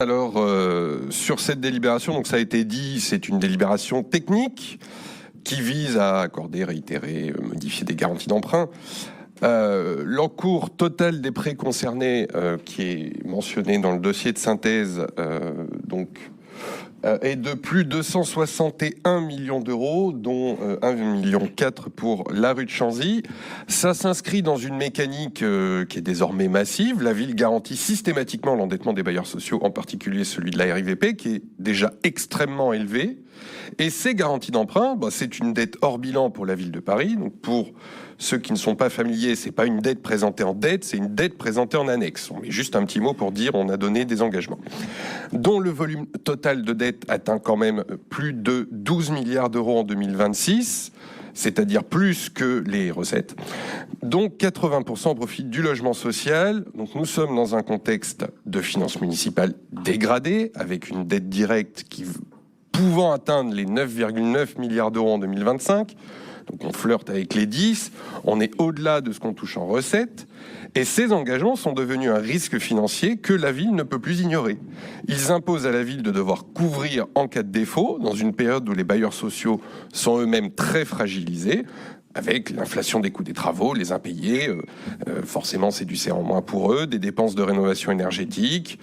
Alors, sur cette délibération, donc ça a été dit, c'est une délibération technique qui vise à accorder, réitérer, modifier des garanties d'emprunt. L'encours total des prêts concernés, qui est mentionné dans le dossier de synthèse, est de plus de 161 millions d'euros, dont 1,4 million pour la rue de Chanzy. Ça s'inscrit dans une mécanique qui est désormais massive. La ville garantit systématiquement l'endettement des bailleurs sociaux, en particulier celui de la RIVP, qui est déjà extrêmement élevé. Et ces garanties d'emprunt, c'est une dette hors bilan pour la ville de Paris. Donc pour ceux qui ne sont pas familiers, c'est pas une dette présentée en dette, c'est une dette présentée en annexe. On met juste un petit mot pour dire on a donné des engagements, dont le volume total de dette atteint quand même plus de 12 milliards d'euros en 2026, c'est-à-dire plus que les recettes. Donc 80% profitent du logement social. Donc nous sommes dans un contexte de finances municipales dégradées, avec une dette directe qui pouvant atteindre les 9,9 milliards d'euros en 2025. Donc on flirte avec les 10, on est au-delà de ce qu'on touche en recettes, et ces engagements sont devenus un risque financier que la ville ne peut plus ignorer. Ils imposent à la ville de devoir couvrir en cas de défaut, dans une période où les bailleurs sociaux sont eux-mêmes très fragilisés, avec l'inflation des coûts des travaux, les impayés, forcément c'est du C en moins pour eux, des dépenses de rénovation énergétique,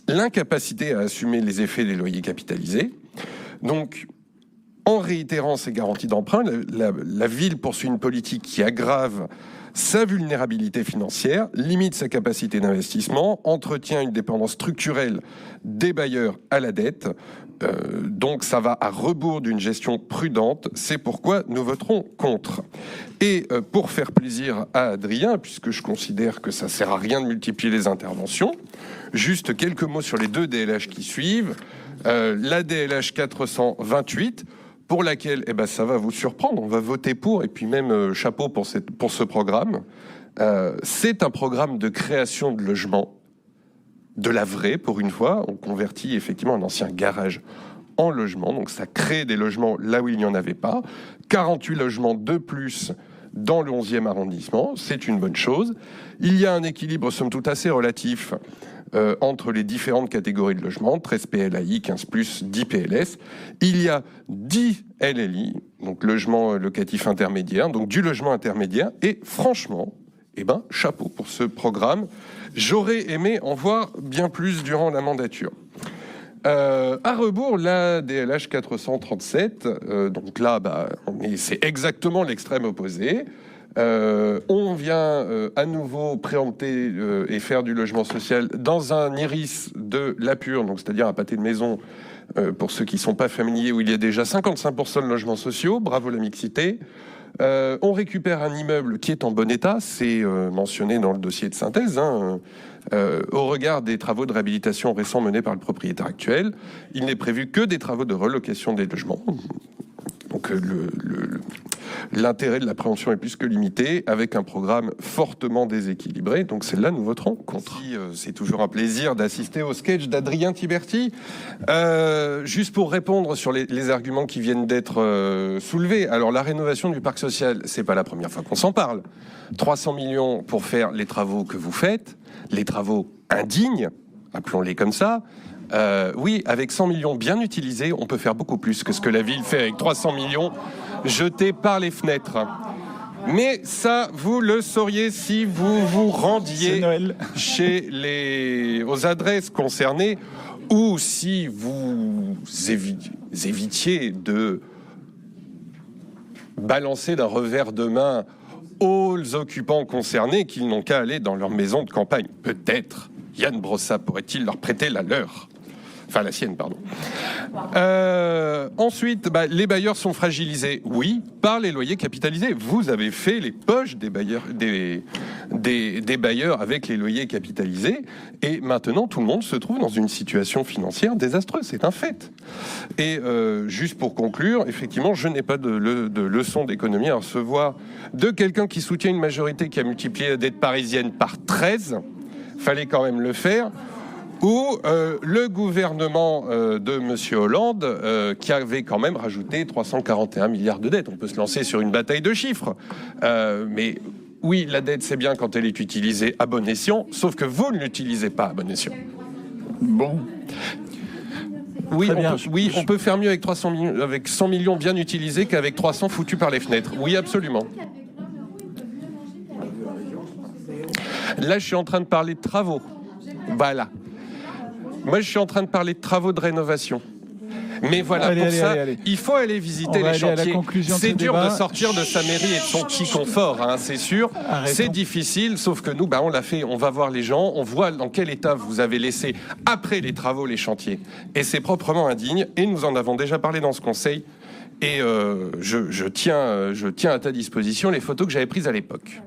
l'incapacité à assumer les effets des loyers capitalisés. Donc, en réitérant ces garanties d'emprunt, la ville poursuit une politique qui aggrave sa vulnérabilité financière, limite sa capacité d'investissement, entretient une dépendance structurelle des bailleurs à la dette. Donc ça va à rebours d'une gestion prudente. C'est pourquoi nous voterons contre. Et pour faire plaisir à Adrien, puisque je considère que ça ne sert à rien de multiplier les interventions, juste quelques mots sur les deux DLH qui suivent. La DLH 428, pour laquelle, ça va vous surprendre, on va voter pour, et puis même chapeau pour ce programme. C'est un programme de création de logements, de la vraie, pour une fois. On convertit effectivement un ancien garage en logement, donc ça crée des logements là où il n'y en avait pas. 48 logements de plus dans le 11e arrondissement, c'est une bonne chose. Il y a un équilibre, somme toute, assez relatif entre les différentes catégories de logements, 13 PLAI, 15+, 10 PLS. Il y a 10 LLI, donc logement locatif intermédiaire, donc du logement intermédiaire. Et franchement, chapeau pour ce programme. J'aurais aimé en voir bien plus durant la mandature. À rebours, la DLH 437, donc là, c'est exactement l'extrême opposé. On vient à nouveau préempter et faire du logement social dans un iris de la pure, donc c'est-à-dire un pâté de maison, pour ceux qui ne sont pas familiers, où il y a déjà 55% de logements sociaux. Bravo la mixité. On récupère un immeuble qui est en bon état, c'est mentionné dans le dossier de synthèse, au regard des travaux de réhabilitation récents menés par le propriétaire actuel. Il n'est prévu que des travaux de relocation des logements. Donc l'intérêt de la préemption est plus que limité, avec un programme fortement déséquilibré. Donc celle-là, nous voterons contre. C'est toujours un plaisir d'assister au sketch d'Adrien Tiberti. Juste pour répondre sur les arguments qui viennent d'être soulevés. Alors la rénovation du parc social, c'est pas la première fois qu'on s'en parle. 300 millions pour faire les travaux que vous faites, les travaux indignes, appelons-les comme ça. Oui, avec 100 millions bien utilisés, on peut faire beaucoup plus que ce que la ville fait avec 300 millions jetés par les fenêtres. Mais ça, vous le sauriez si vous vous rendiez aux adresses concernées, ou si vous évitiez de balancer d'un revers de main aux occupants concernés qu'ils n'ont qu'à aller dans leur maison de campagne. Peut-être Yann Brossat pourrait-il leur prêter la leur. Enfin, la sienne, pardon. Ensuite, les bailleurs sont fragilisés, oui, par les loyers capitalisés. Vous avez fait les poches des bailleurs, des bailleurs avec les loyers capitalisés, et maintenant, tout le monde se trouve dans une situation financière désastreuse. C'est un fait. Et juste pour conclure, effectivement, je n'ai pas de leçon d'économie à recevoir de quelqu'un qui soutient une majorité qui a multiplié la dette parisienne par 13. Fallait quand même le faire. Ou le gouvernement de M. Hollande, qui avait quand même rajouté 341 milliards de dettes. On peut se lancer sur une bataille de chiffres. Mais oui, la dette, c'est bien quand elle est utilisée à bon escient, sauf que vous ne l'utilisez pas à bon escient. Bon. Oui, Très bien. on peut faire mieux avec 300 millions, avec 100 millions bien utilisés qu'avec 300 foutus par les fenêtres. Oui, absolument. Là, je suis en train de parler de travaux. Voilà. Moi, je suis en train de parler de travaux de rénovation. Mais voilà, il faut aller visiter les chantiers. C'est dur de sortir de sa mairie et de son petit confort, hein, c'est sûr. C'est difficile, sauf que nous, on l'a fait. On va voir les gens, on voit dans quel état vous avez laissé, après les travaux, les chantiers. Et c'est proprement indigne, et nous en avons déjà parlé dans ce conseil. Et je tiens à ta disposition les photos que j'avais prises à l'époque.